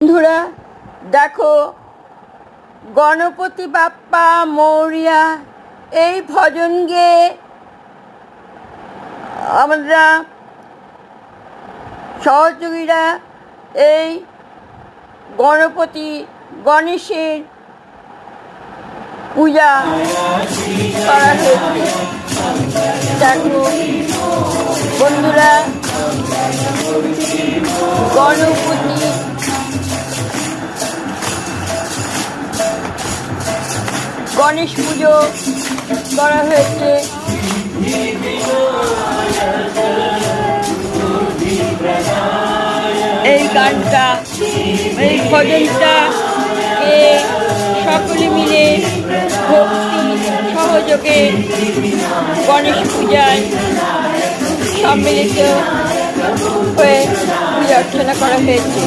বন্ধুরা দেখো, গণপতি বাপ্পা মৌরিয়া এই ভজন গেয়ে আমরা সহযোগীরা এই গণেশের পূজা করা হয়েছে। দেখো বন্ধুরা, গণেশ পুজো করা হয়েছে। এই গানটা, এই ভজনটা সকলে মিলে ভক্তি সহযোগে গণেশ পূজায় সম্মিলিত হয়ে পূজা অর্চনা করা হয়েছে।